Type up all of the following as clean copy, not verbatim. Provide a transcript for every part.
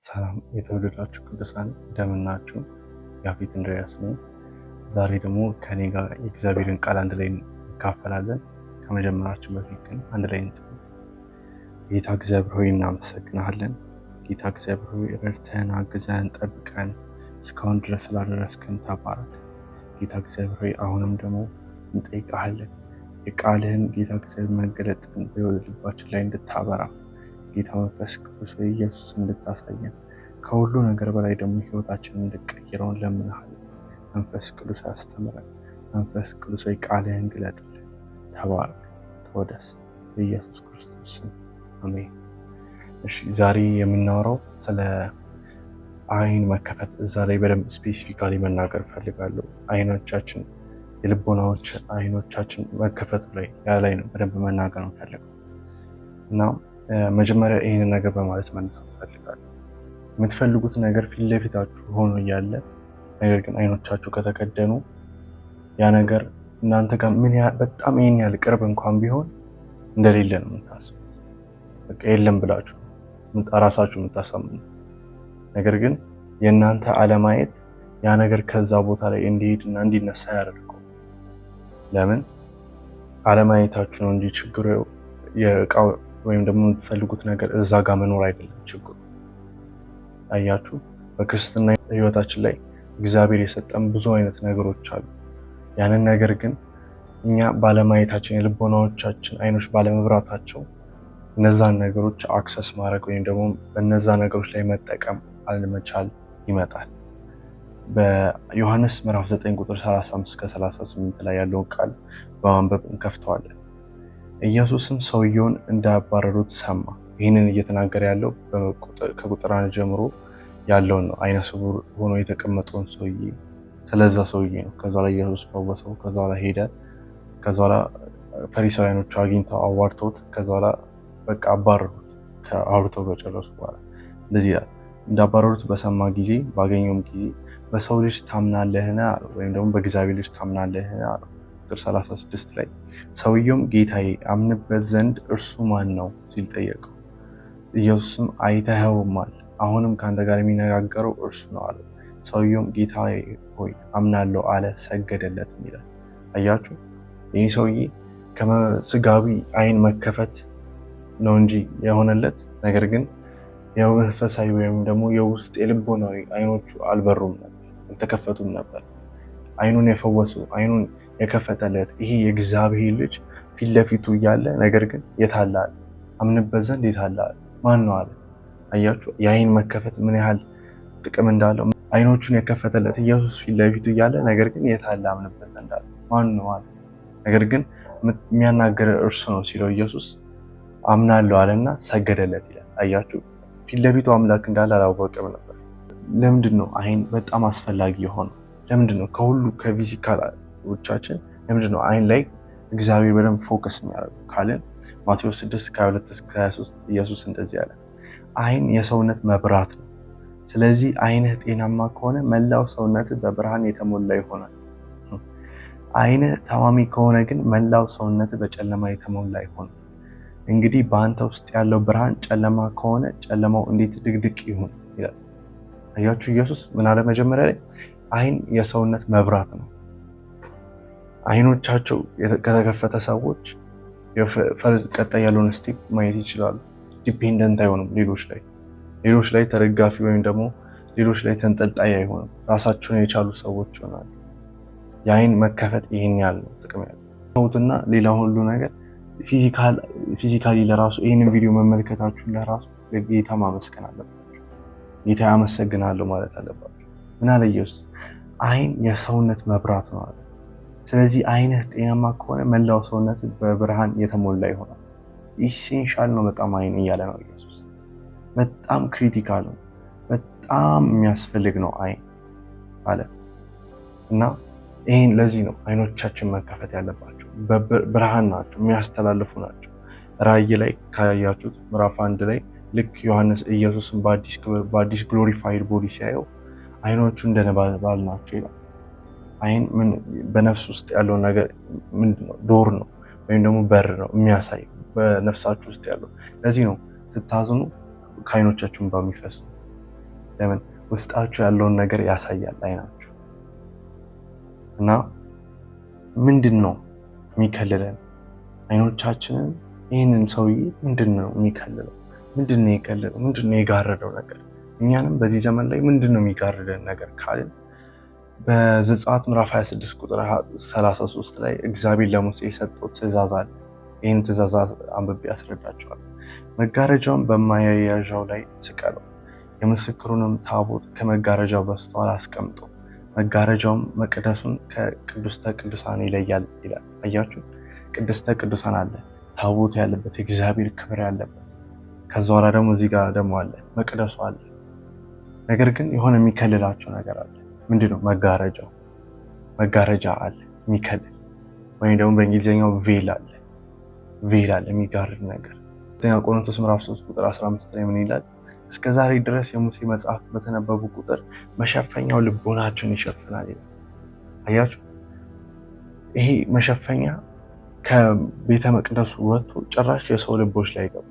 ሰላም የተወደዳችሁ ቅዱሳን እንደምን ናችሁ? ያፌት እንድሪያስ ነኝ። ዛሬ ደግሞ ከኔ ጋር የእግዚአብሔርን ቃል አንድ ላይ እንካፈላለን። ከመጀመራችን በፊት ግን አንድ ላይ እንጸልይ። ጌታ እግዚአብሔር ሆይ እናመሰግናለን። ጌታ እግዚአብሔር ሆይ ረድተን፣ አግዘን፣ ጠብቀን እስካሁን ድረስ ስላደረስከን ተባረክ። ጌታ እግዚአብሔር ሆይ አሁንም ደግሞ እንጠይቃለን የቃልህን ጌታ እግዚአብሔር መገለጥን በልባችን ላይ እንድታበራ ጌታ መንፈስ ቅዱስ ሆይ ኢየሱስ እንድታሳየን ከሁሉ ነገር በላይ ደግሞ ህይወታችንን እንድትቀይረው እንለምንሃለን። መንፈስ ቅዱስ አስተምረን። መንፈስ ቅዱስ ሆይ ቃልህን ግለጥልን። ተባረክ፣ ተወደስ በኢየሱስ ክርስቶስ ስም አሜን። እሺ ዛሬ የምናወራው ስለ አይን መከፈት፣ እዛ ላይ በደንብ ስፔሲፊካሊ መናገር ፈልጋለሁ። አይኖቻችን የልቦናዎች አይኖቻችን መከፈቱ ላይ ነው በደንብ መናገር ፈልጋለሁ እና መጀመሪያ ይህንን ነገር በማለት መነሳት ፈልጋለሁ። የምትፈልጉት ነገር ፊት ለፊታችሁ ሆኖ እያለ ነገር ግን አይኖቻችሁ ከተከደኑ ያ ነገር እናንተ ጋር በጣም ይህን ያህል ቅርብ እንኳን ቢሆን እንደሌለ ነው የምታስቡት። በቃ የለም ብላችሁ ራሳችሁ የምታሳምኑት። ነገር ግን የእናንተ አለማየት ያ ነገር ከዛ ቦታ ላይ እንዲሄድና እንዲነሳ ያደርገው። ለምን? አለማየታችሁ ነው እንጂ ችግሩ የእቃው ወይም ደግሞ የምትፈልጉት ነገር እዛ ጋር መኖር አይደለም ችግሩ። አያችሁ፣ በክርስትና ህይወታችን ላይ እግዚአብሔር የሰጠን ብዙ አይነት ነገሮች አሉ። ያንን ነገር ግን እኛ ባለማየታችን፣ የልቦናዎቻችን አይኖች ባለመብራታቸው እነዛን ነገሮች አክሰስ ማድረግ ወይም ደግሞ በነዛ ነገሮች ላይ መጠቀም አለመቻል ይመጣል። በዮሐንስ ምዕራፍ 9 ቁጥር 35 እስከ 38 ላይ ያለውን ቃል በማንበብ እንከፍተዋለን። ኢየሱስም ሰውየውን እንዳባረሩት ሰማ። ይህንን እየተናገረ ያለው ከቁጥር 1 ጀምሮ ያለውን ነው። አይነ ስውር ሆኖ የተቀመጠውን ሰውዬ ስለዛ ሰውዬ ነው። ከዛ ላይ ኢየሱስ ፈወሰው። ከዛ ላይ ሄደ። ከዛ ላይ ፈሪሳውያኖቹ አግኝተው አዋርተውት ከዛ ላይ በቃ አባረሩት። ከአውርተው በጨረሱ በኋላ እንደዚህ ይላል፣ እንዳባረሩት በሰማ ጊዜ ባገኘውም ጊዜ በሰው ልጅ ታምናለህን? ወይም ደግሞ በእግዚአብሔር ልጅ ታምናለህን? ቁጥር 36 ላይ ሰውየውም ጌታዬ አምንበት ዘንድ እርሱ ማን ነው ሲል ጠየቀው። ኢየሱስም አይተኸውማል፣ አሁንም ከአንተ ጋር የሚነጋገረው እርሱ ነው አለ። ሰውየውም ጌታዬ ሆይ አምናለሁ አለ፣ ሰገደለት ይላል። አያችሁ፣ ይህ ሰውዬ ከስጋዊ አይን መከፈት ነው እንጂ የሆነለት ነገር ግን የመንፈሳዊ ወይም ደግሞ የውስጥ የልቦናዊ አይኖቹ አልበሩም ነበር፣ አልተከፈቱም ነበር። አይኑን የፈወሱ አይኑን የከፈተለት ይሄ የእግዚአብሔር ልጅ ፊት ለፊቱ እያለ ነገር ግን የታለ አለ፣ አምንበት ዘንድ የታለ አለ፣ ማን ነው አለ። አያችሁ የአይን መከፈት ምን ያህል ጥቅም እንዳለው። አይኖቹን የከፈተለት ኢየሱስ ፊት ለፊቱ እያለ ነገር ግን የታለ አምንበት ዘንድ አለ፣ ማን ነው አለ። ነገር ግን የሚያናገር እርሱ ነው ሲለው ኢየሱስ አምናለሁ አለና ሰገደለት ይላል። አያችሁ ፊት ለፊቱ አምላክ እንዳለ አላወቀም ነበር። ለምንድን ነው አይን በጣም አስፈላጊ የሆነው? ለምንድን ነው ከሁሉ ከፊዚካሎቻችን ለምንድን ነው አይን ላይ እግዚአብሔር በደንብ ፎከስ የሚያደርገው ካልን ማቴዎስ 6:22-23 ኢየሱስ እንደዚህ ያለ፣ አይን የሰውነት መብራት ነው። ስለዚህ አይንህ ጤናማ ከሆነ መላው ሰውነትህ በብርሃን የተሞላ ይሆናል። አይንህ ታማሚ ከሆነ ግን መላው ሰውነትህ በጨለማ የተሞላ ይሆናል። እንግዲህ በአንተ ውስጥ ያለው ብርሃን ጨለማ ከሆነ ጨለማው እንዴት ድቅድቅ ይሁን ይላል። አያችሁ ኢየሱስ ምን አለ መጀመሪያ ላይ? አይን የሰውነት መብራት ነው። አይኖቻቸው ከተከፈተ ሰዎች ፈርዝ ቀጣይ ያለውን ስቴፕ ማየት ይችላሉ። ዲፔንደንት አይሆንም ሌሎች ላይ ተደጋፊ ወይም ደግሞ ሌሎች ላይ ተንጠልጣይ አይሆንም። ራሳቸውን የቻሉ ሰዎች ይሆናሉ። የአይን መከፈት ይህን ያህል ነው ጥቅም ያለው ሰውትና ሌላ ሁሉ ነገር ፊዚካሊ ለራሱ ይህንን ቪዲዮ መመልከታችሁን ለራሱ ለጌታ ማመስገን አለባችሁ። ጌታ ያመሰግናለሁ ማለት አለባችሁ። ምን አለ ኢየሱስ? አይን የሰውነት መብራት ነው አለ። ስለዚህ አይንህ ጤናማ ከሆነ መላው ሰውነት በብርሃን የተሞላ ይሆናል። ኢሴንሻል ነው በጣም አይን እያለ ነው ኢየሱስ። በጣም ክሪቲካል ነው፣ በጣም የሚያስፈልግ ነው አይን አለ እና ይህን ለዚህ ነው አይኖቻችን መከፈት ያለባቸው። ብርሃን ናቸው፣ የሚያስተላልፉ ናቸው። ራእይ ላይ ካያችሁት ምዕራፍ 1 ላይ ልክ ዮሐንስ ኢየሱስን በአዲስ ግሎሪፋይድ ቦዲ ሲያየው አይኖቹ እንደ ነበልባል ናቸው ይላል። አይን በነፍስ ውስጥ ያለው ነገር ምንድነው? ዶር ነው ወይም ደግሞ በር ነው የሚያሳይ በነፍሳችሁ ውስጥ ያለው። ለዚህ ነው ስታዝኑ ከአይኖቻችሁን በሚፈስ ለምን ውስጣችሁ ያለውን ነገር ያሳያል አይናችሁ። እና ምንድን ነው የሚከልለን? አይኖቻችንን ይህንን ሰውዬ ምንድን ነው የሚከልለው? ምንድን ነው የከለለው? ምንድን ነው የጋረደው ነገር? እኛንም በዚህ ዘመን ላይ ምንድን ነው የሚጋርደን ነገር ካልን በዘጸአት ምዕራፍ 26 ቁጥር 33 ላይ እግዚአብሔር ለሙሴ የሰጠው ትእዛዝ አለ። ይህን ትእዛዝ አንብቤ ያስረዳቸዋል። መጋረጃውን በማያያዣው ላይ ስቀለው፣ የምስክሩንም ታቦት ከመጋረጃው በስተኋላ አስቀምጠው፣ መጋረጃውም መቅደሱን ከቅድስተ ቅዱሳን ይለያል ይላል። አያችሁ፣ ቅድስተ ቅዱሳን አለ፣ ታቦቱ ያለበት፣ የእግዚአብሔር ክብር ያለበት። ከዛ በኋላ ደግሞ እዚህ ጋር ደግሞ አለ መቅደሱ አለ። ነገር ግን የሆነ የሚከልላቸው ነገር አለ። ምንድነው? መጋረጃው። መጋረጃ አለ የሚከልል፣ ወይም ደግሞ በእንግሊዝኛው ቬል አለ። ቬል አለ የሚጋርድ ነገር። ሁለተኛ ቆሮንቶስ ምዕራፍ 3 ቁጥር 15 ላይ ምን ይላል? እስከ ዛሬ ድረስ የሙሴ መጽሐፍት በተነበቡ ቁጥር መሸፈኛው ልቦናቸውን ይሸፍናል ይላል። አያችሁ፣ ይሄ መሸፈኛ ከቤተ መቅደሱ ወጥቶ ጭራሽ የሰው ልቦች ላይ ይገባል።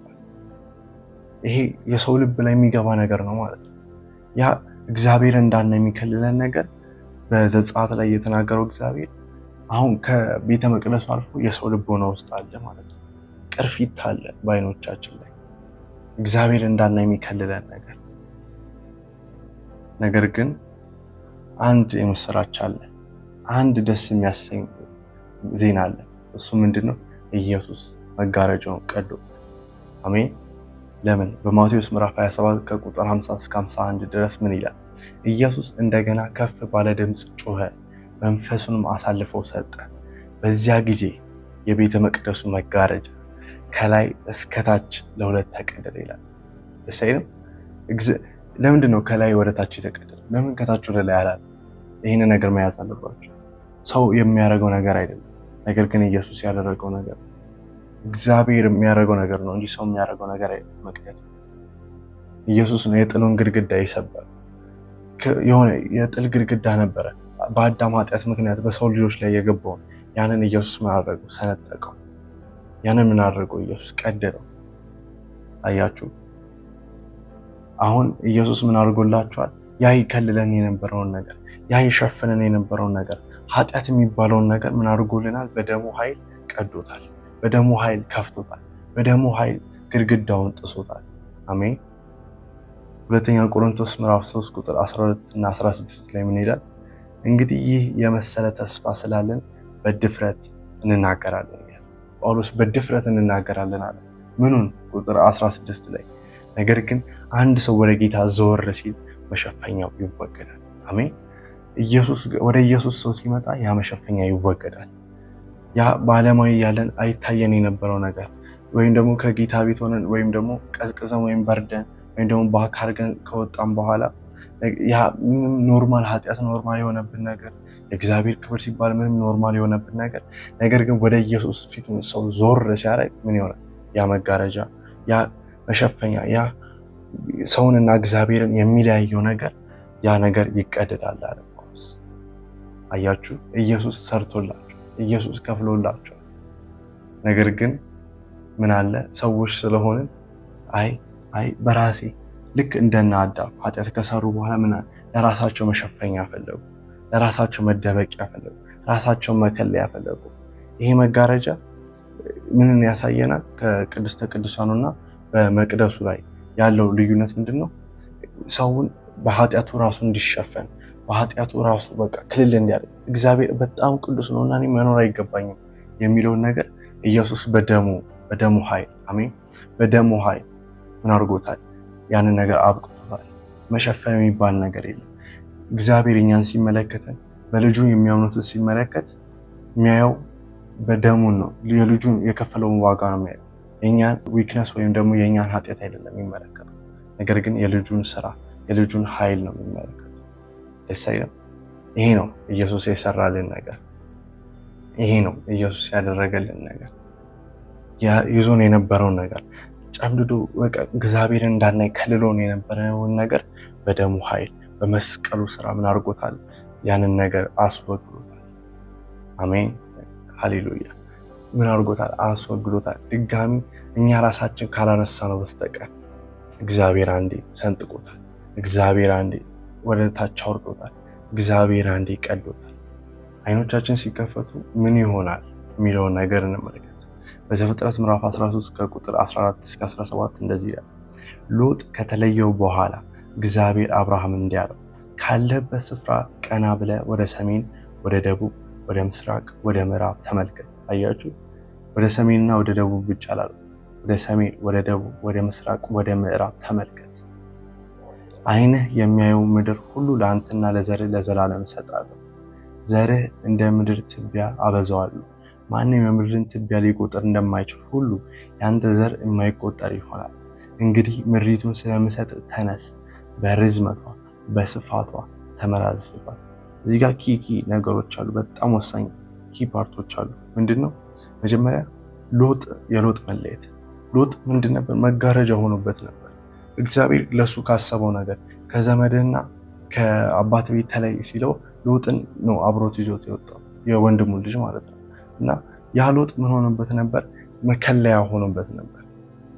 ይሄ የሰው ልብ ላይ የሚገባ ነገር ነው ማለት ነው። ያ እግዚአብሔር እንዳለ የሚከልለን ነገር በዘጸአት ላይ የተናገረው እግዚአብሔር አሁን ከቤተ መቅደሱ አልፎ የሰው ልቦና ውስጥ አለ ማለት ነው። ቅርፊት አለ በአይኖቻችን ላይ እግዚአብሔር እንዳለ የሚከልለን ነገር። ነገር ግን አንድ የምስራች አለ፣ አንድ ደስ የሚያሰኝ ዜና አለ። እሱ ምንድነው? ኢየሱስ መጋረጃውን ቀዶታል። አሜን። ለምን? በማቴዎስ ምዕራፍ 27 ከቁጥር 50 እስከ 51 ድረስ ምን ይላል? ኢየሱስ እንደገና ከፍ ባለ ድምፅ ጮኸ፣ መንፈሱንም አሳልፎ ሰጠ። በዚያ ጊዜ የቤተ መቅደሱ መጋረጃ ከላይ እስከታች ለሁለት ተቀደደ ይላል። ደሳይንም ለምንድን ነው ከላይ ወደ ታች የተቀደደ? ለምን ከታች ወደ ላይ አላለ? ይህን ነገር መያዝ አለባቸው። ሰው የሚያደርገው ነገር አይደለም፣ ነገር ግን ኢየሱስ ያደረገው ነገር እግዚአብሔር የሚያደርገው ነገር ነው እንጂ ሰው የሚያደርገው ነገር አይደለም። መቅደድ ኢየሱስ ነው የጥሉን ግድግዳ የሰበረ። የሆነ የጥል ግድግዳ ነበረ በአዳም ኃጢአት ምክንያት በሰው ልጆች ላይ የገባውን፣ ያንን ኢየሱስ ምን አደረገው? ሰነጠቀው። ያንን ምን አደረገው? ኢየሱስ ቀደደው። አያችሁ፣ አሁን ኢየሱስ ምን አድርጎላችኋል? ያ ይከልለን የነበረውን ነገር፣ ያ ይሸፍነን የነበረውን ነገር፣ ኃጢአት የሚባለውን ነገር ምን አድርጎልናል? በደሙ ኃይል ቀዶታል። በደሙ ኃይል ከፍቶታል። በደሙ ኃይል ግድግዳውን ጥሶታል። አሜን። ሁለተኛ ቆሮንቶስ ምዕራፍ 3 ቁጥር 12 እና 16 ላይ ምን ይላል? እንግዲህ ይህ የመሰለ ተስፋ ስላለን በድፍረት እንናገራለን። ጳውሎስ በድፍረት እንናገራለን አለ። ምኑን? ቁጥር 16 ላይ ነገር ግን አንድ ሰው ወደ ጌታ ዘወር ሲል መሸፈኛው ይወገዳል። አሜን። ወደ ኢየሱስ ሰው ሲመጣ ያ መሸፈኛ ይወገዳል። ያ በዓለማዊ ያለን አይታየን የነበረው ነገር ወይም ደግሞ ከጌታ ቤት ሆነን ወይም ደግሞ ቀዝቅዘን ወይም በርደን ወይም ደግሞ በአካል ከወጣን በኋላ ያ ምንም ኖርማል ኃጢአት ኖርማል የሆነብን ነገር፣ የእግዚአብሔር ክብር ሲባል ምንም ኖርማል የሆነብን ነገር፣ ነገር ግን ወደ ኢየሱስ ፊቱን ሰው ዞር ሲያደርግ ምን ይሆናል? ያ መጋረጃ፣ ያ መሸፈኛ፣ ያ ሰውንና እግዚአብሔርን የሚለያየው ነገር፣ ያ ነገር ይቀደዳል አለ ጳውሎስ። አያችሁ፣ ኢየሱስ ሰርቶላቸው፣ ኢየሱስ ከፍሎላቸው። ነገር ግን ምን አለ? ሰዎች ስለሆንን አይ በራሴ ልክ እንደና አዳም ኃጢአት ከሰሩ በኋላ ምን ለራሳቸው መሸፈኛ ፈለጉ፣ ለራሳቸው መደበቂያ ፈለጉ፣ ራሳቸውን መከለያ ፈለጉ። ይሄ መጋረጃ ምንን ያሳየናል? ከቅድስተ ቅዱሳኑና በመቅደሱ ላይ ያለው ልዩነት ምንድን ነው? ሰውን በኃጢአቱ ራሱ እንዲሸፈን፣ በኃጢአቱ ራሱ በቃ ክልል እንዲያደርግ፣ እግዚአብሔር በጣም ቅዱስ ነው እና እኔ መኖር አይገባኝም የሚለውን ነገር ኢየሱስ በደሙ ኃይል፣ አሜን፣ በደሙ ኃይል ምን አድርጎታል? ያንን ነገር አብቅቶታል። መሸፈን የሚባል ነገር የለም። እግዚአብሔር እኛን ሲመለከተን፣ በልጁ የሚያምኑትን ሲመለከት የሚያየው በደሙን ነው። የልጁን የከፈለውን ዋጋ ነው የሚያየው። የእኛን ዊክነስ ወይም ደግሞ የእኛን ኃጢአት አይደለም የሚመለከተው፣ ነገር ግን የልጁን ስራ፣ የልጁን ኃይል ነው የሚመለከተው። ደስ አይልም? ይሄ ነው ኢየሱስ የሰራልን ነገር። ይሄ ነው ኢየሱስ ያደረገልን ነገር። ይዞን የነበረውን ነገር ጨምድዶ እግዚአብሔር እንዳናይ ከልሎን የነበረውን ነገር በደሙ ኃይል በመስቀሉ ስራ ምን አድርጎታል? ያንን ነገር አስወግዶታል። አሜን፣ ሃሌሉያ። ምን አድርጎታል? አስወግዶታል። ድጋሚ እኛ ራሳችን ካላነሳ ነው በስተቀር እግዚአብሔር አንዴ ሰንጥቆታል። እግዚአብሔር አንዴ ወደ ታች አውርዶታል። እግዚአብሔር አንዴ ቀዶታል። አይኖቻችን ሲከፈቱ ምን ይሆናል የሚለውን ነገር እንመልከት። በዘፍጥረት ምዕራፍ 13 ከቁጥር 14 እስከ 17 እንደዚህ ይላል። ሎጥ ከተለየው በኋላ እግዚአብሔር አብርሃም እንዲህ አለው፣ ካለበት ስፍራ ቀና ብለህ ወደ ሰሜን፣ ወደ ደቡብ፣ ወደ ምስራቅ፣ ወደ ምዕራብ ተመልከት። አያችሁ፣ ወደ ሰሜንና ወደ ደቡብ ብቻ አላለም። ወደ ሰሜን፣ ወደ ደቡብ፣ ወደ ምስራቅ፣ ወደ ምዕራብ ተመልከት። ዓይንህ የሚያየው ምድር ሁሉ ለአንተና ለዘርህ ለዘላለም እሰጣለሁ። ዘርህ እንደ ምድር ትቢያ አበዛዋለሁ። ማንም የምድርን ትቢያ ሊቆጥር እንደማይችል ሁሉ ያንተ ዘር የማይቆጠር ይሆናል። እንግዲህ ምድሪቱን ስለምሰጥ ተነስ፣ በርዝመቷ በስፋቷ ተመላለስባት። እዚህ ጋር ኪ ነገሮች አሉ፣ በጣም ወሳኝ ኪ ፓርቶች አሉ። ምንድነው? መጀመሪያ የሎጥ መለየት። ሎጥ ምንድን ነበር? መጋረጃ ሆኖበት ነበር። እግዚአብሔር ለሱ ካሰበው ነገር ከዘመድና ከአባት ቤት ተለይ ሲለው ሎጥን ነው አብሮት ይዞት የወጣው፣ የወንድሙ ልጅ ማለት ነው። እና ያ ሎጥ ምን ሆኖበት ነበር? መከለያ ሆኖበት ነበር።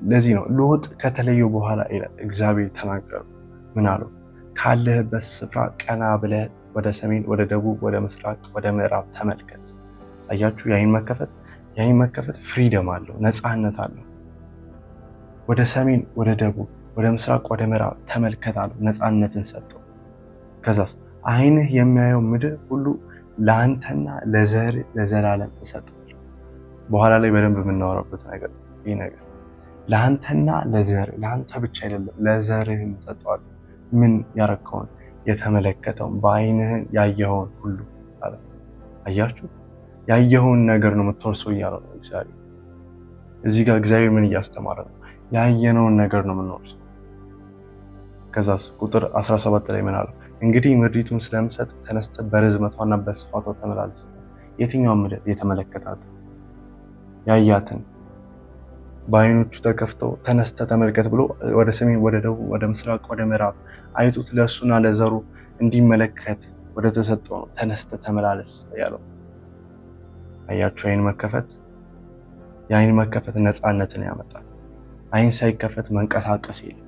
ለዚህ ነው ሎጥ ከተለየው በኋላ ይላል እግዚአብሔር ተናገሩ። ምን አለው? ካለህበት ስፍራ ቀና ብለህ ወደ ሰሜን፣ ወደ ደቡብ፣ ወደ ምስራቅ፣ ወደ ምዕራብ ተመልከት። አያችሁ፣ የዓይን መከፈት ፍሪደም አለው፣ ነፃነት አለው። ወደ ሰሜን፣ ወደ ደቡብ፣ ወደ ምስራቅ፣ ወደ ምዕራብ ተመልከት አለው፣ ነፃነትን ሰጠው። ከዛስ ዓይንህ የሚያየው ምድር ሁሉ ለአንተና ለዘር ለዘላለም እሰጣለሁ። በኋላ ላይ በደንብ የምናወራበት ነገር ይህ ነገር ለአንተና ለዘር፣ ለአንተ ብቻ አይደለም ለዘርህም እሰጠዋለሁ። ምን ያረከውን የተመለከተውን በዓይንህ ያየኸውን ሁሉ አለ። አያችሁ፣ ያየኸውን ነገር ነው የምትወርሰው እያለው ነው እግዚአብሔር። እዚህ ጋር እግዚአብሔር ምን እያስተማረ ነው? ያየነውን ነገር ነው የምንወርሰው። ከዛስ ቁጥር 17 ላይ ምን አለው? እንግዲህ ምድሪቱን ስለምሰጥ ተነስተህ በርዝመቷና በስፋቷ ተመላለስ። የትኛውን ምድር? የተመለከታት ያያትን በዓይኖቹ ተከፍተው ተነስተህ ተመልከት ብሎ ወደ ሰሜን፣ ወደ ደቡብ፣ ወደ ምስራቅ፣ ወደ ምዕራብ አይቶት ለእሱና ለዘሩ እንዲመለከት ወደ ተሰጠው ነው ተነስተህ ተመላለስ ያለው። አያችሁ፣ የዓይን መከፈት ነፃነትን ያመጣል። ዓይን ሳይከፈት መንቀሳቀስ የለም፣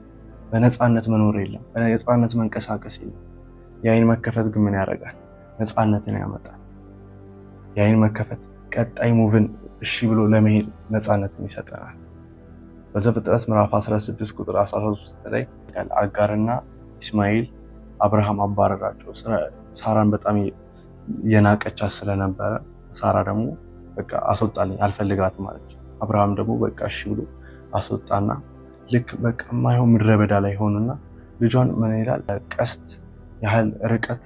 በነፃነት መኖር የለም፣ በነፃነት መንቀሳቀስ የለም። የዓይን መከፈት ግን ምን ያደርጋል? ነፃነትን ያመጣል። የዓይን መከፈት ቀጣይ ሙቭን እሺ ብሎ ለመሄድ ነፃነትን ይሰጠናል። በዘፍጥረት ምዕራፍ 16 ቁጥር 13 ላይ አጋርና ኢስማኤል አብርሃም አባረራቸው። ሳራን በጣም የናቀቻት ስለነበረ ሳራ ደግሞ በቃ አስወጣልኝ አልፈልጋትም አለች። አብርሃም ደግሞ በቃ እሺ ብሎ አስወጣና ልክ በቃ የማይሆን ምድረ በዳ ላይ ሆኑና ልጇን ምን ይላል ቀስት ያህል ርቀት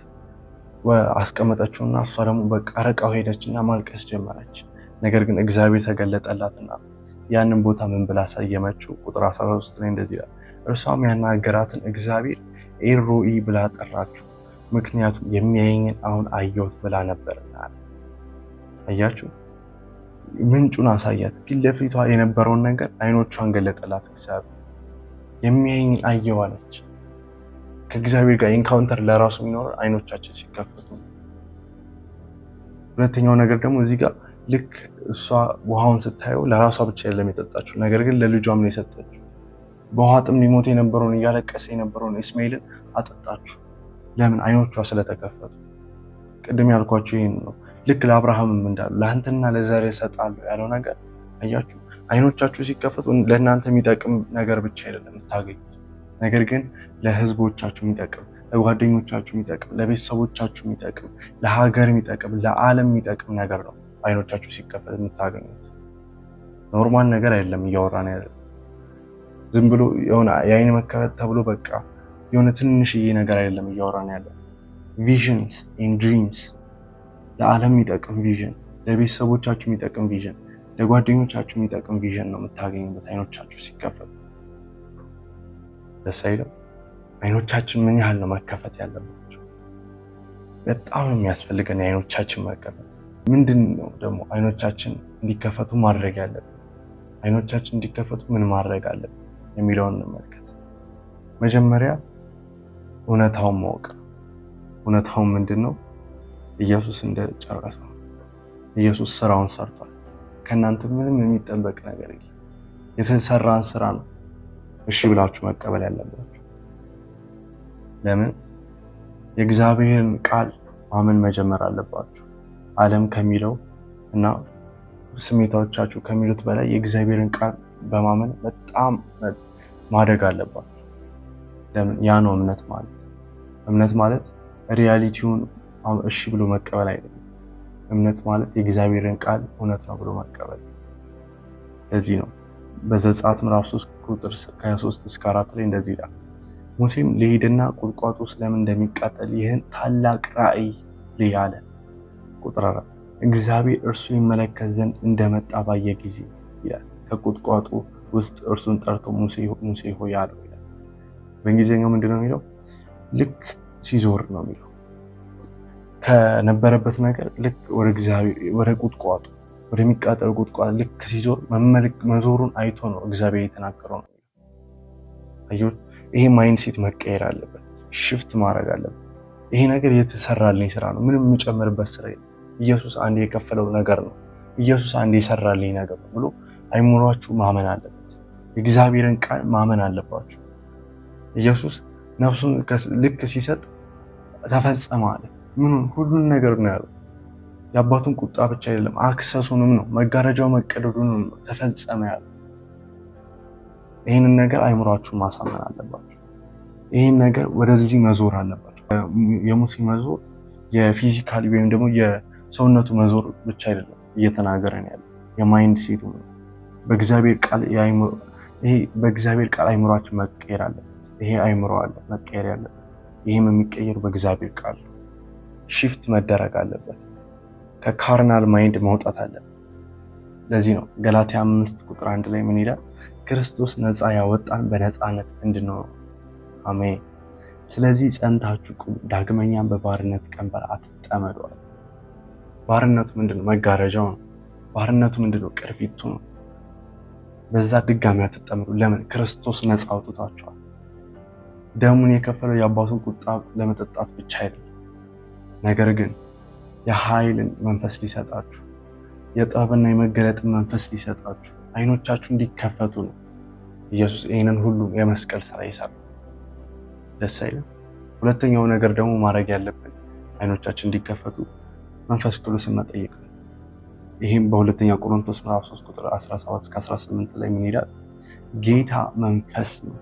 አስቀመጠችውና እሷ ደግሞ በቃ ርቃው ሄደችና ማልቀስ ጀመረች። ነገር ግን እግዚአብሔር ተገለጠላትና ያንን ቦታ ምን ብላ ሰየመችው? ቁጥር 13 ላይ እንደዚህ ይላል፣ እርሷም ያናገራትን እግዚአብሔር ኤልሮኢ ብላ ጠራችው፣ ምክንያቱም የሚያየኝን አሁን አየሁት ብላ ነበርና። አያችሁ፣ ምንጩን አሳያት። ፊት ለፊቷ የነበረውን ነገር አይኖቿን ገለጠላት እግዚአብሔር። የሚያየኝን አየሁ አለች። ከእግዚአብሔር ጋር ኢንካውንተር ለራሱ የሚኖር አይኖቻችን ሲከፈቱ። ሁለተኛው ነገር ደግሞ እዚህ ጋር ልክ እሷ ውሃውን ስታየው ለራሷ ብቻ የለም የጠጣችው፣ ነገር ግን ለልጇም ነው የሰጠችው። በውሃ ጥም ሊሞት የነበረውን እያለቀሰ የነበረውን ኢስማኤልን አጠጣችሁ። ለምን? አይኖቿ ስለተከፈቱ። ቅድም ያልኳችሁ ይህን ነው። ልክ ለአብርሃምም እንዳሉ ለአንተና ለዘርህ እሰጣለሁ ያለው ነገር አያችሁ፣ አይኖቻችሁ ሲከፈቱ ለእናንተ የሚጠቅም ነገር ብቻ አይደለም የምታገኙት፣ ነገር ግን ለህዝቦቻችሁ የሚጠቅም፣ ለጓደኞቻችሁ የሚጠቅም፣ ለቤተሰቦቻችሁ የሚጠቅም፣ ለሀገር የሚጠቅም፣ ለዓለም የሚጠቅም ነገር ነው አይኖቻችሁ ሲከፈት የምታገኙት። ኖርማል ነገር አይደለም እያወራን ያለ። ዝም ብሎ የሆነ የዓይን መከፈት ተብሎ በቃ የሆነ ትንሽዬ ነገር አይደለም እያወራን ያለ። ቪዥንስ ኢን ድሪምስ፣ ለዓለም የሚጠቅም ቪዥን፣ ለቤተሰቦቻችሁ የሚጠቅም ቪዥን፣ ለጓደኞቻችሁ የሚጠቅም ቪዥን ነው የምታገኙበት አይኖቻችሁ ሲከፈቱ። ደስ አይልም? አይኖቻችን ምን ያህል ነው መከፈት ያለባቸው? በጣም ነው የሚያስፈልገን የአይኖቻችን መከፈት። ምንድን ነው ደግሞ አይኖቻችን እንዲከፈቱ ማድረግ ያለብን? አይኖቻችን እንዲከፈቱ ምን ማድረግ አለብን የሚለውን እንመልከት። መጀመሪያ እውነታውን ማወቅ። እውነታውን ምንድን ነው? ኢየሱስ እንደጨረሰ ነው። ኢየሱስ ስራውን ሰርቷል። ከእናንተ ምንም የሚጠበቅ ነገር የለም። የተሰራን ስራ ነው እሺ ብላችሁ መቀበል ያለባችሁ። ለምን? የእግዚአብሔርን ቃል ማመን መጀመር አለባችሁ። ዓለም ከሚለው እና ስሜታዎቻችሁ ከሚሉት በላይ የእግዚአብሔርን ቃል በማመን በጣም ማደግ አለባችሁ። ለምን? ያ ነው እምነት ማለት። እምነት ማለት ሪያሊቲውን እሺ ብሎ መቀበል አይደለም። እምነት ማለት የእግዚአብሔርን ቃል እውነት ነው ብሎ መቀበል። ለዚህ ነው በዘጸአት ምዕራፍ 3 ቁጥር ከ3 እስከ 4 ላይ እንደዚህ ይላል፣ ሙሴም ልሂድና ቁጥቋጦ ስለምን እንደሚቃጠል ይህን ታላቅ ራእይ ልይ አለ። ቁጥር 4 እግዚአብሔር እርሱ ይመለከት ዘንድ እንደመጣ ባየ ጊዜ ይላል፣ ከቁጥቋጦ ውስጥ እርሱን ጠርቶ ሙሴ ሆይ አለው ይላል። በእንግሊዝኛው ምንድነው የሚለው? ልክ ሲዞር ነው የሚለው። ከነበረበት ነገር ልክ ወደ እግዚአብሔር ወደ ቁጥቋጦ ወደሚቃጠል ቁጥቋጦ ልክ ሲዞር መዞሩን አይቶ ነው እግዚአብሔር የተናገረው ነው። አየሁ። ይሄ ማይንድ ሴት መቀየር አለበት፣ ሽፍት ማድረግ አለበት። ይሄ ነገር የተሰራልኝ ስራ ነው፣ ምንም የምጨምርበት ስራ የለም። ኢየሱስ አንዴ የከፈለው ነገር ነው፣ ኢየሱስ አንዴ የሰራልኝ ነገር ነው ብሎ አይምሯችሁ ማመን አለበት። የእግዚአብሔርን ቃል ማመን አለባችሁ። ኢየሱስ ነፍሱን ልክ ሲሰጥ ተፈጸመ አለ። ምኑን? ሁሉን ነገር ነው ያለው። የአባቱን ቁጣ ብቻ አይደለም አክሰሱንም ነው፣ መጋረጃው መቀደዱንም ነው ተፈጸመ ያለው። ይህንን ነገር አይምሯችሁ ማሳመን አለባችሁ። ይህን ነገር ወደዚህ መዞር አለባችሁ። የሙሴ መዞር የፊዚካሊ ወይም ደግሞ የሰውነቱ መዞር ብቻ አይደለም እየተናገረን ያለው፣ የማይንድ ሴቱ ነው። በእግዚአብሔር ቃል አይምሯችን መቀየር አለበት። ይሄ አይምሮ አለ መቀየር ያለበት። ይህም የሚቀየሩ በእግዚአብሔር ቃል ሽፍት መደረግ አለበት። ከካርናል ማይንድ መውጣት አለበት። ለዚህ ነው ገላትያ 5 ቁጥር 1 ላይ ምን ይላል? ክርስቶስ ነፃ ያወጣን በነፃነት እንድንኖር። አሜን። ስለዚህ ጸንታችሁ ቁሙ፣ ዳግመኛም በባርነት ቀንበር አትጠመዱ። ባርነቱ ምንድነው? መጋረጃው ነው። ባርነቱ ምንድነው? ቅርፊቱ ነው። በዛ ድጋሚ አትጠመዱ። ለምን? ክርስቶስ ነፃ አውጥቷቸዋል። ደሙን የከፈለው የአባቱን ቁጣ ለመጠጣት ብቻ አይደለም፣ ነገር ግን የኃይልን መንፈስ ሊሰጣችሁ፣ የጥበብና የመገለጥን መንፈስ ሊሰጣችሁ፣ አይኖቻችሁ እንዲከፈቱ ነው። ኢየሱስ ይህንን ሁሉ የመስቀል ስራ ይሰራል። ደስ አይልም? ሁለተኛው ነገር ደግሞ ማድረግ ያለብን አይኖቻችን እንዲከፈቱ መንፈስ ቅዱስን መጠየቅ ነው። ይህም በሁለተኛ ቆሮንቶስ ምዕራፍ 3 ቁጥር 17 እስከ 18 ላይ ምን ይላል? ጌታ መንፈስ ነው፣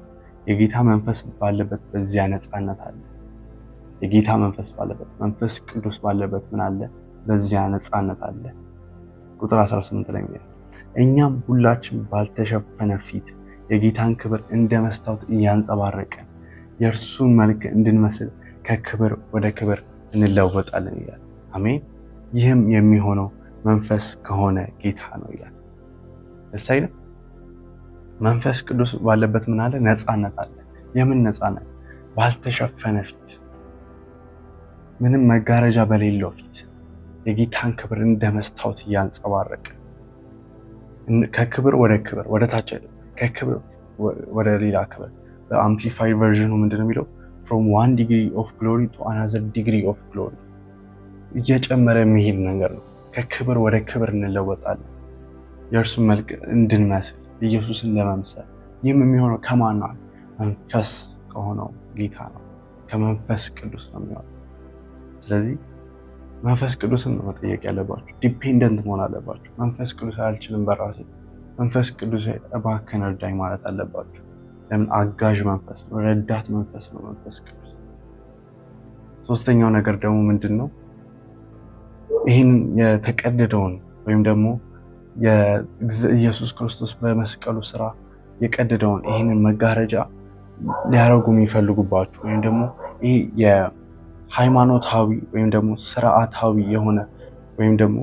የጌታ መንፈስ ባለበት በዚያ ነፃነት አለ። የጌታ መንፈስ ባለበት፣ መንፈስ ቅዱስ ባለበት ምን አለ? በዚያ ነፃነት አለ። ቁጥር 18 ላይ ይላል፣ እኛም ሁላችን ባልተሸፈነ ፊት የጌታን ክብር እንደ መስታወት እያንጸባረቀን የእርሱን መልክ እንድንመስል ከክብር ወደ ክብር እንለወጣለን ይላል። አሜን። ይህም የሚሆነው መንፈስ ከሆነ ጌታ ነው ይላል። ደስ አይልም? መንፈስ ቅዱስ ባለበት ምን አለ? ነፃነት አለ። የምን ነፃነት? ባልተሸፈነ ፊት፣ ምንም መጋረጃ በሌለው ፊት የጌታን ክብር እንደ መስታወት እያንጸባረቀ ከክብር ወደ ክብር፣ ወደ ታች አይደለም፣ ከክብር ወደ ሌላ ክብር። በአምፕሊፋይድ ቨርዥኑ ምንድነው የሚለው? from one degree of glory to another degree of glory። እየጨመረ የሚሄድ ነገር ነው። ከክብር ወደ ክብር እንለወጣለን፣ የእርሱን መልክ እንድንመስል፣ ኢየሱስን ለመምሰል። ይህም የሚሆነው ከማን ነው? መንፈስ ከሆነው ጌታ ነው፣ ከመንፈስ ቅዱስ ነው የሚሆነው። ስለዚህ መንፈስ ቅዱስን ነው መጠየቅ ያለባችሁ። ዲፔንደንት መሆን አለባችሁ። መንፈስ ቅዱስ አልችልም በራሴ፣ መንፈስ ቅዱስ እባክህን እርዳኝ ማለት አለባችሁ። ለምን? አጋዥ መንፈስ ነው፣ ረዳት መንፈስ ነው መንፈስ ቅዱስ። ሶስተኛው ነገር ደግሞ ምንድን ነው? ይህን የተቀደደውን ወይም ደግሞ የኢየሱስ ክርስቶስ በመስቀሉ ስራ የቀደደውን ይህንን መጋረጃ ሊያረጉ የሚፈልጉባችሁ ወይም ደግሞ ይህ የሃይማኖታዊ ወይም ደግሞ ስርዓታዊ የሆነ ወይም ደግሞ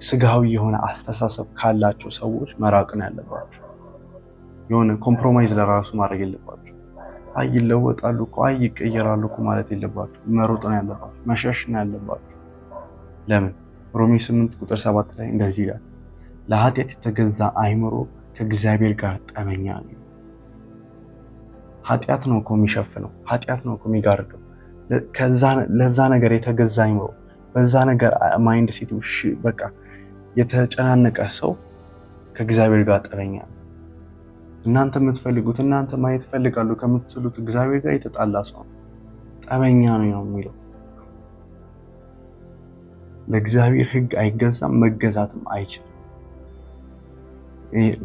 ስጋዊ የሆነ አስተሳሰብ ካላቸው ሰዎች መራቅ ነው ያለባችሁ። የሆነ ኮምፕሮማይዝ ለራሱ ማድረግ የለባችሁ። አይ ይለወጣሉ እኮ አይ ይቀየራሉ እኮ ማለት የለባችሁ። መሮጥ ነው ያለባችሁ፣ መሸሽ ነው ያለባችሁ። ለምን? ሮሜ 8 ቁጥር 7 ላይ እንደዚህ ይላል፣ ለኃጢአት የተገዛ አይምሮ ከእግዚአብሔር ጋር ጠበኛ ነው። ኃጢአት ነው እኮ የሚሸፍነው፣ ኃጢአት ነው እኮ የሚጋርደው። ለዛ ነገር የተገዛ አይምሮ፣ በዛ ነገር ማይንድ ሴት በቃ የተጨናነቀ ሰው ከእግዚአብሔር ጋር ጠበኛ ነው። እናንተ የምትፈልጉት እናንተ ማየት ፈልጋሉ ከምትሉት እግዚአብሔር ጋር የተጣላ ሰው ነው፣ ጠበኛ ነው የሚለው። ለእግዚአብሔር ሕግ አይገዛም፣ መገዛትም አይችልም።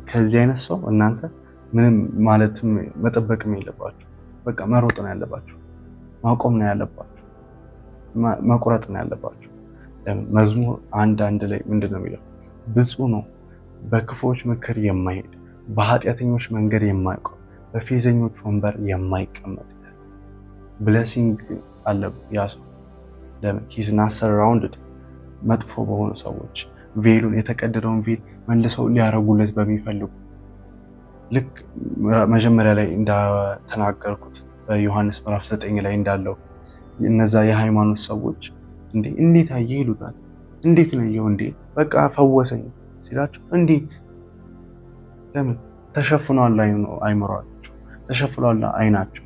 ከዚህ አይነት ሰው እናንተ ምንም ማለትም መጠበቅም የለባችሁ። በቃ መሮጥ ነው ያለባችሁ፣ ማቆም ነው ያለባችሁ፣ መቁረጥ ነው ያለባችሁ። መዝሙር 1:1 ላይ ምንድን ነው የሚለው? ብፁዕ ነው በክፉዎች ምክር የማይሄድ በኃጢአተኞች መንገድ የማይቆም በፌዘኞች ወንበር የማይቀመጥ። ብለሲንግ አለ ያ ሰው። ለምን? ሂዝ ናት ሰራውንድድ መጥፎ በሆኑ ሰዎች፣ ቬሉን የተቀደደውን ቬል መልሰው ሊያረጉለት በሚፈልጉ ልክ መጀመሪያ ላይ እንደተናገርኩት በዮሐንስ ምዕራፍ 9 ላይ እንዳለው እነዛ የሃይማኖት ሰዎች እንዴት አየህ ይሉታል። እንዴት ነው ይኸው እንዴ በቃ ፈወሰኝ ሲላቸው እንዴት? ለምን? ተሸፍኗል አይምሯቸው፣ ተሸፍኗል አይናቸው።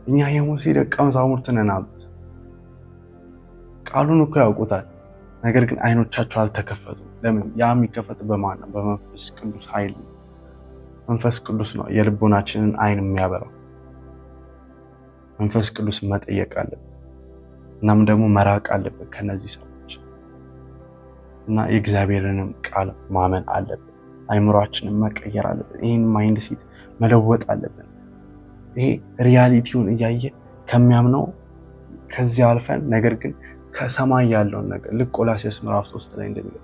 እኛ የሙሴ ደቀ መዛሙርት ነን አሉት። ቃሉን እኮ ያውቁታል፣ ነገር ግን አይኖቻቸው አልተከፈቱም። ለምን? ያ የሚከፈት በማን ነው? በመንፈስ ቅዱስ ኃይል ነው። መንፈስ ቅዱስ ነው የልቦናችንን አይን የሚያበራው። መንፈስ ቅዱስ መጠየቅ አለብን፣ እናም ደግሞ መራቅ አለብን ከነዚህ ሰዎች እና የእግዚአብሔርንም ቃል ማመን አለብን። አይምሯችንን መቀየር አለብን። ይህን ማይንድ ሴት መለወጥ አለብን። ይሄ ሪያሊቲውን እያየ ከሚያምነው ከዚህ አልፈን ነገር ግን ከሰማይ ያለውን ነገር ልክ ቆላስይስ ምዕራፍ 3 ላይ እንደሚለው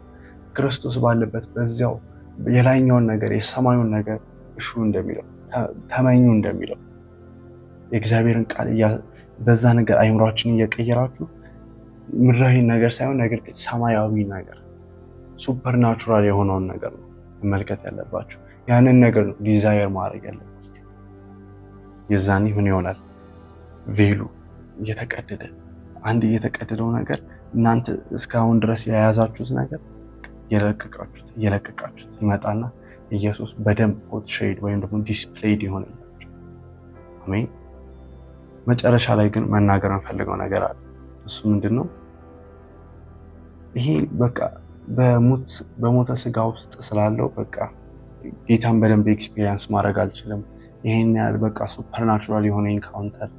ክርስቶስ ባለበት በዚያው የላይኛውን ነገር የሰማዩን ነገር እሹ እንደሚለው ተመኙ እንደሚለው የእግዚአብሔርን ቃል በዛ ነገር አይምሯችንን እየቀየራችሁ ምድራዊ ነገር ሳይሆን ነገር ግን ሰማያዊ ነገር ሱፐርናቹራል የሆነውን ነገር ነው መመልከት ያለባችሁ። ያንን ነገር ነው ዲዛየር ማድረግ ያለባችሁ። የዛኔ ምን ይሆናል? ቬሉ እየተቀደደ አንድ እየተቀደደው ነገር እናንተ እስካሁን ድረስ የያዛችሁት ነገር እየለቀቃችሁት ይመጣና ኢየሱስ በደንብ ፖርትሬይድ ወይም ደግሞ ዲስፕሌይድ ይሆንላችሁ። አሜን። መጨረሻ ላይ ግን መናገር እንፈልገው ነገር አለ። እሱ ምንድነው? ይሄ በቃ በሞተ ስጋ ውስጥ ስላለው በቃ ጌታን በደንብ ኤክስፒሪየንስ ማድረግ አልችልም። ይሄን ያህል በቃ ሱፐርናቹራል የሆነ ኢንካውንተር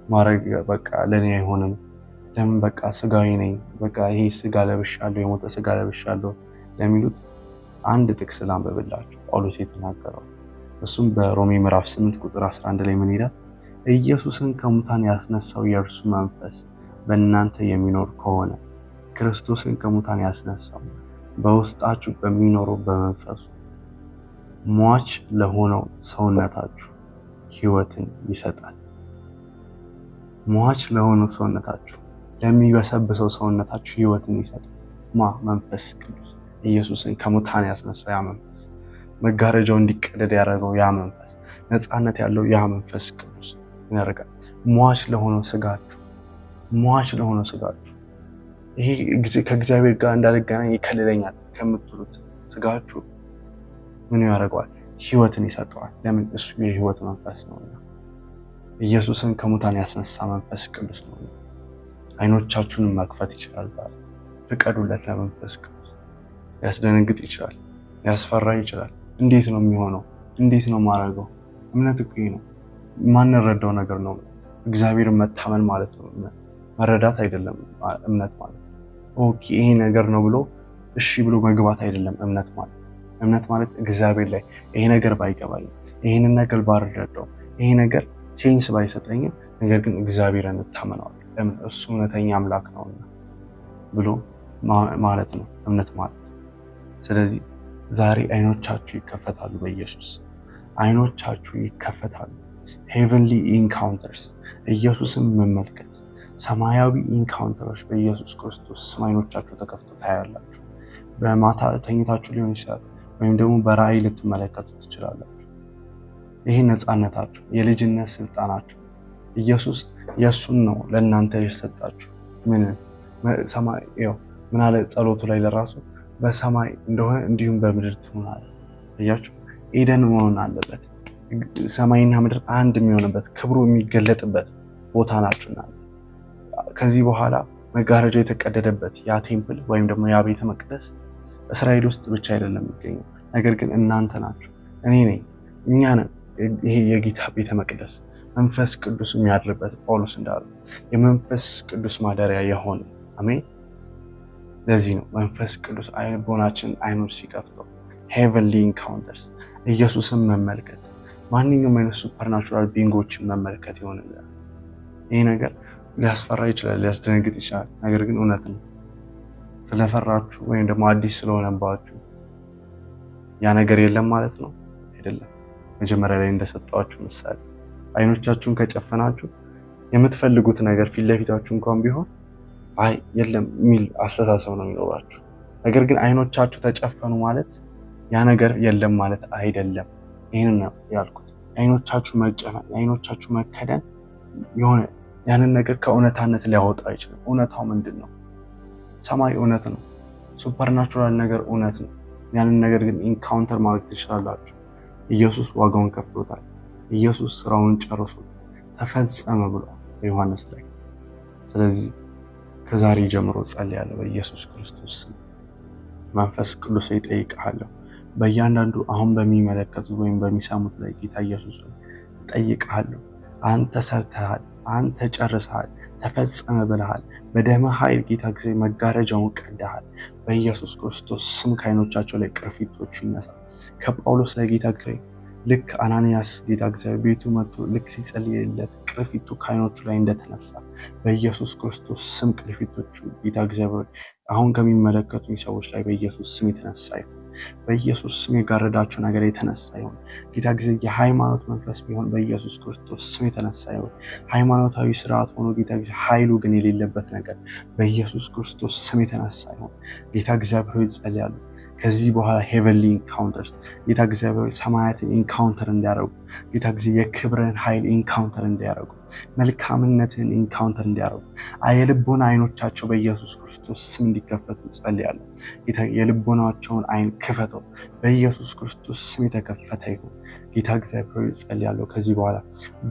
ማድረግ በቃ ለኔ አይሆንም። ለምን? በቃ ስጋዊ ነኝ። በቃ ይሄ ስጋ ለብሻለሁ፣ የሞተ ስጋ ለብሻለሁ ለሚሉት አንድ ጥቅስ ላንብብላችሁ፣ ጳውሎስ የተናገረው። እሱም በሮሜ ምዕራፍ 8 ቁጥር 11 ላይ ምን ይላል? ኢየሱስን ከሙታን ያስነሳው የእርሱ መንፈስ በእናንተ የሚኖር ከሆነ ክርስቶስን ከሙታን ያስነሳው በውስጣችሁ በሚኖረው በመንፈሱ ሟች ለሆነው ሰውነታችሁ ሕይወትን ይሰጣል። ሟች ለሆነው ሰውነታችሁ፣ ለሚበሰብሰው ሰውነታችሁ ሕይወትን ይሰጣል። መንፈስ ቅዱስ ኢየሱስን ከሙታን ያስነሳው ያ መንፈስ፣ መጋረጃው እንዲቀደድ ያደረገው ያ መንፈስ፣ ነፃነት ያለው ያ መንፈስ ቅዱስ ያደርጋል። ሟች ለሆነው ስጋችሁ፣ ሟች ለሆነው ስጋችሁ፣ ይሄ ከእግዚአብሔር ጋር እንዳልገናኝ ይከልለኛል ከምትሉት ስጋችሁ ምን ያደርገዋል? ሕይወትን ይሰጠዋል። ለምን? እሱ የሕይወት መንፈስ ነውና። ኢየሱስን ከሙታን ያስነሳ መንፈስ ቅዱስ ነው። አይኖቻችሁንም መክፈት ይችላል። ዛሬ ፍቀዱለት ለመንፈስ ቅዱስ። ሊያስደነግጥ ይችላል፣ ሊያስፈራ ይችላል። እንዴት ነው የሚሆነው? እንዴት ነው ማድረገው? እምነት እኮ ነው ማንረዳው ነገር ነው። እግዚአብሔርን መታመን ማለት ነው። መረዳት አይደለም እምነት ማለት። ኦኬ ይሄ ነገር ነው ብሎ እሺ ብሎ መግባት አይደለም እምነት ማለት። እምነት ማለት እግዚአብሔር ላይ ይሄ ነገር ባይገባኝም፣ ይሄንን ነገር ባልረዳው፣ ይሄ ነገር ሴንስ ባይሰጠኝም፣ ነገር ግን እግዚአብሔርን እታመነዋለሁ ለምን? እሱ እውነተኛ አምላክ ነውና ብሎ ማለት ነው እምነት ማለት። ስለዚህ ዛሬ አይኖቻችሁ ይከፈታሉ። በኢየሱስ አይኖቻችሁ ይከፈታሉ። ሄቨንሊ ኢንካውንተርስ፣ ኢየሱስን መመልከት፣ ሰማያዊ ኢንካውንተሮች በኢየሱስ ክርስቶስ ስም አይኖቻችሁ ተከፍቶ ታያላችሁ። በማታ ተኝታችሁ ሊሆን ይችላል፣ ወይም ደግሞ በራእይ ልትመለከቱ ትችላላችሁ። ይሄ ነፃነታችሁ፣ የልጅነት ስልጣናችሁ ኢየሱስ የእሱን ነው ለእናንተ የሰጣችሁ። ምን አለ ጸሎቱ ላይ ለራሱ በሰማይ እንደሆነ እንዲሁም በምድር ትሆናል። እያችሁ ኤደን መሆን አለበት። ሰማይና ምድር አንድ የሚሆንበት ክብሩ የሚገለጥበት ቦታ ናችሁና ከዚህ በኋላ መጋረጃው የተቀደደበት ያ ቴምፕል ወይም ደግሞ ያ ቤተ መቅደስ እስራኤል ውስጥ ብቻ አይደለም የሚገኘው፣ ነገር ግን እናንተ ናችሁ፣ እኔ ነኝ፣ እኛ ነን ይሄ የጌታ ቤተ መቅደስ። መንፈስ ቅዱስ የሚያድርበት ጳውሎስ እንዳለው የመንፈስ ቅዱስ ማደሪያ የሆነ አሜን። ለዚህ ነው መንፈስ ቅዱስ ልቦናችን አይኖች ሲከፍተው ሄቨንሊ ኢንካውንተርስ ኢየሱስን መመልከት ማንኛውም አይነት ሱፐርናቹራል ቢንጎችን መመልከት ይሆንልናል። ይህ ነገር ሊያስፈራ ይችላል፣ ሊያስደነግጥ ይችላል። ነገር ግን እውነት ነው። ስለፈራችሁ ወይም ደግሞ አዲስ ስለሆነባችሁ ያ ነገር የለም ማለት ነው አይደለም። መጀመሪያ ላይ እንደሰጠዋችሁ ምሳሌ አይኖቻችሁን ከጨፈናችሁ የምትፈልጉት ነገር ፊት ለፊታችሁ እንኳን ቢሆን አይ የለም የሚል አስተሳሰብ ነው የሚኖራችሁ። ነገር ግን አይኖቻችሁ ተጨፈኑ ማለት ያ ነገር የለም ማለት አይደለም። ይህንን ነው ያልኩት። አይኖቻችሁ መጨፈን፣ አይኖቻችሁ መከደን የሆነ ያንን ነገር ከእውነታነት ሊያወጣ አይችልም። እውነታው ምንድን ነው? ሰማይ እውነት ነው። ሱፐርናቹራል ነገር እውነት ነው። ያንን ነገር ግን ኢንካውንተር ማድረግ ትችላላችሁ። ኢየሱስ ዋጋውን ከፍሎታል። ኢየሱስ ስራውን ጨርሶታል፣ ተፈጸመ ብሏል በዮሐንስ ላይ። ስለዚህ ከዛሬ ጀምሮ ጸልያለሁ በኢየሱስ ክርስቶስ ስም። መንፈስ ቅዱስ ይጠይቅሃለሁ በእያንዳንዱ አሁን በሚመለከቱት ወይም በሚሰሙት ላይ ጌታ ኢየሱስ እጠይቅሃለሁ። አንተ ሰርተሃል፣ አንተ ጨርሰሃል፣ ተፈጸመ ብለሃል። በደም ኃይል ጌታ ጊዜ መጋረጃውን ቀደሃል። በኢየሱስ ክርስቶስ ስም ከዓይኖቻቸው ላይ ቅርፊቶቹ ይነሳ። ከጳውሎስ ላይ ጌታ ጊዜ ልክ አናንያስ ጌታ እግዚአብሔር ቤቱ መጥቶ ልክ ሲጸልይለት ቅርፊቱ ከዓይኖቹ ላይ እንደተነሳ በኢየሱስ ክርስቶስ ስም ቅርፊቶቹ ጌታ እግዚአብሔር አሁን ከሚመለከቱኝ ሰዎች ላይ በኢየሱስ ስም የተነሳ ይሁን። በኢየሱስ ስም የጋረዳቸው ነገር የተነሳ ይሁን። ጌታ ጊዜ የሃይማኖት መንፈስ ቢሆን በኢየሱስ ክርስቶስ ስም የተነሳ ይሁን። ሃይማኖታዊ ስርዓት ሆኖ ጌታ ጊዜ ኃይሉ ግን የሌለበት ነገር በኢየሱስ ክርስቶስ ስም የተነሳ ይሁን። ጌታ እግዚአብሔር ይጸልያሉ ከዚህ በኋላ ሄቨንሊ ኢንካውንተርስ ጌታ እግዚአብሔር ሰማያትን ኢንካውንተር እንዲያደርጉ ጌታ ጊዜ የክብርን ኃይል ኢንካውንተር እንዲያደርጉ መልካምነትን ኢንካውንተር እንዲያደርጉ የልቦና አይኖቻቸው በኢየሱስ ክርስቶስ ስም እንዲከፈቱ ጸልያለሁ። ጌታ የልቦናቸውን አይን ክፈተው፣ በኢየሱስ ክርስቶስ ስም የተከፈተ ይሁን። ጌታ እግዚአብሔር ጸልያለሁ ከዚህ በኋላ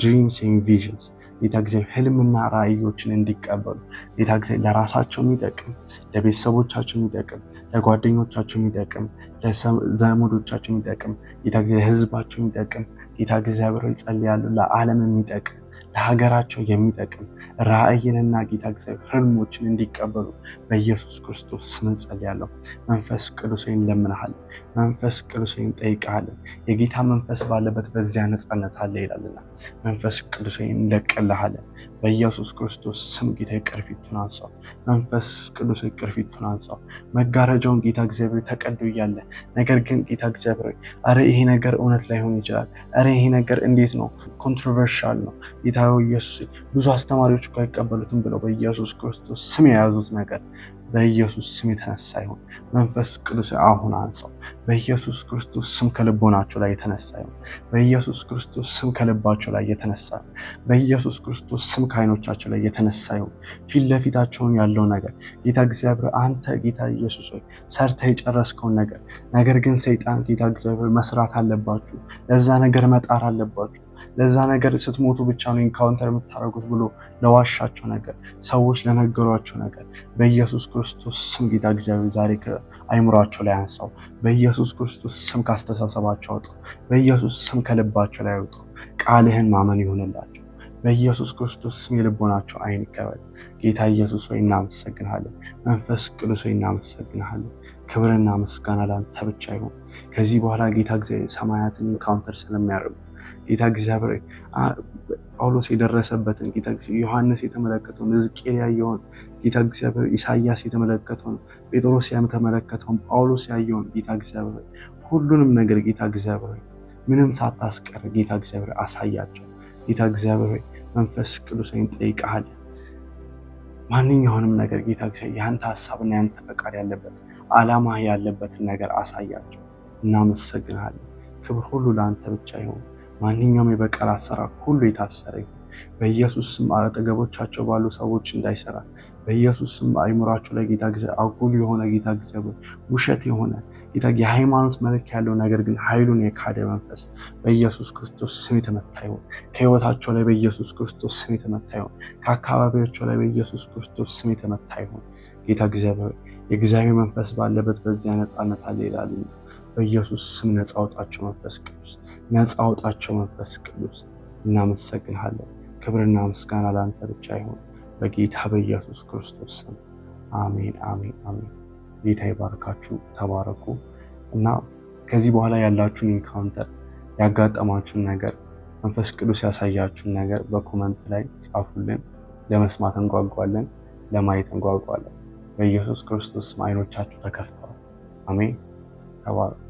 ድሪምስ ኤንድ ቪዥንስ ጌታ እግዚአብሔር ህልምና ራእዮችን እንዲቀበሉ ጌታ እግዚአብሔር ለራሳቸው የሚጠቅም ለቤተሰቦቻቸው የሚጠቅም ለጓደኞቻቸው የሚጠቅም ለዘመዶቻቸው የሚጠቅም ጌታ እግዚአብሔር ለህዝባቸው የሚጠቅም ጌታ እግዚአብሔር ይጸልያለሁ ለዓለም የሚጠቅም ለሀገራቸው የሚጠቅም ራእይንና ጌታ እግዚአብሔር ህልሞችን እንዲቀበሉ በኢየሱስ ክርስቶስ ስም ጸልያለሁ። መንፈስ ቅዱስ ሆይ እንለምንሃለን። መንፈስ ቅዱስ ሆይ እንጠይቅሃለን። የጌታ መንፈስ ባለበት በዚያ ነፃነት አለ ይላልና መንፈስ ቅዱስ ሆይ እንለቅልሃለን። በኢየሱስ ክርስቶስ ስም ጌታ ቅርፊቱን አንሳው። መንፈስ ቅዱስ ሆይ ቅርፊቱን አንሳው። መጋረጃውን ጌታ እግዚአብሔር ተቀዶ እያለ ነገር ግን ጌታ እግዚአብሔር አረ ይሄ ነገር እውነት ላይሆን ይችላል፣ አረ ይሄ ነገር እንዴት ነው ኮንትሮቨርሻል ነው ጌታ ኢየሱስ ብዙ አስተማሪዎች እኮ አይቀበሉትም ብለው በኢየሱስ ክርስቶስ ስም የያዙት ነገር በኢየሱስ ስም የተነሳ ይሁን። መንፈስ ቅዱስ አሁን አንሳው። በኢየሱስ ክርስቶስ ስም ከልቦናቸው ላይ የተነሳ ይሁን። በኢየሱስ ክርስቶስ ስም ከልባቸው ላይ የተነሳ ይሁን። በኢየሱስ ክርስቶስ ስም ከዓይኖቻቸው ላይ የተነሳ ይሁን። ፊት ለፊታቸውን ያለው ነገር ጌታ እግዚአብሔር አንተ ጌታ ኢየሱስ ሆይ ሰርተህ የጨረስከውን ነገር ግን ሰይጣን ጌታ እግዚአብሔር መስራት አለባችሁ፣ ለዛ ነገር መጣር አለባችሁ፣ ለዛ ነገር ስትሞቱ ብቻ ነው ኢንካውንተር የምታደርጉት ብሎ ለዋሻቸው ነገር ሰዎች ለነገሯቸው ነገር በኢየሱስ ክርስቶስ ስም ጌታ እግዚአብሔር ዛሬ ከአይምሯቸው ላይ አንሳው። በኢየሱስ ክርስቶስ ስም ካስተሳሰባቸው አውጣው። በኢየሱስ ስም ከልባቸው ላይ አውጣው። ቃልህን ማመን ይሆንላቸው። በኢየሱስ ክርስቶስ ስም የልቦናቸው አይን ይከፈት። ጌታ ኢየሱስ ሆይ እናመሰግንሃለን። መንፈስ ቅዱስ ሆይ እናመሰግንሃለን። ክብርና ምስጋና ለአንተ ብቻ ይሁን። ከዚህ በኋላ ጌታ እግዚአብሔር ሰማያትን ኢንካውንተር ስለሚያደርጉ ጌታ እግዚአብሔር ጳውሎስ የደረሰበትን ጌታ እግዚአብሔር ዮሐንስ የተመለከተውን ሕዝቅኤል ያየውን ጌታ እግዚአብሔር ኢሳይያስ የተመለከተውን ጴጥሮስ የተመለከተውን ጳውሎስ ያየውን ጌታ እግዚአብሔር ሁሉንም ነገር ጌታ እግዚአብሔር ምንም ሳታስቀር ጌታ እግዚአብሔር አሳያቸው። ጌታ እግዚአብሔር መንፈስ ቅዱስ እንጠይቅሃለን። ማንኛውንም ነገር ጌታ እግዚአብሔር ያንተ ሐሳብና ያንተ ፈቃድ ያለበት ዓላማ ያለበትን ነገር አሳያቸው። እናመሰግናለን። ክብር ሁሉ ለአንተ ብቻ ይሁን። ማንኛውም የበቀል አሰራር ሁሉ የታሰረ ይሁን። በኢየሱስ ስም አጠገቦቻቸው ባሉ ሰዎች እንዳይሰራ በኢየሱስ ስም አይምሯቸው ላይ ጌታ እግዚአብሔር አጉል የሆነ ጌታ እግዚአብሔር ውሸት የሆነ ጌታ የሃይማኖት መልክ ያለው ነገር ግን ኃይሉን የካደ መንፈስ በኢየሱስ ክርስቶስ ስም የተመታ ይሁን። ከህይወታቸው ላይ በኢየሱስ ክርስቶስ ስም የተመታ ይሁን። ከአካባቢያቸው ላይ በኢየሱስ ክርስቶስ ስም የተመታ ይሁን። ጌታ እግዚአብሔር የእግዚአብሔር መንፈስ ባለበት በዚያ ነፃነት አለ ይላል። በኢየሱስ ስም ነፃ አውጣቸው መንፈስ ቅዱስ፣ ነፃ አውጣቸው መንፈስ ቅዱስ። እናመሰግንሃለን። ክብርና ምስጋና ለአንተ ብቻ ይሁን በጌታ በኢየሱስ ክርስቶስ ስም አሜን፣ አሜን፣ አሜን። ጌታ ይባርካችሁ፣ ተባረኩ። እና ከዚህ በኋላ ያላችሁን ኢንካውንተር ያጋጠማችሁን ነገር መንፈስ ቅዱስ ያሳያችሁን ነገር በኮመንት ላይ ጻፉልን። ለመስማት እንጓጓለን፣ ለማየት እንጓጓለን። በኢየሱስ ክርስቶስ አይኖቻችሁ ተከፍተዋል። አሜን። ተባረኩ።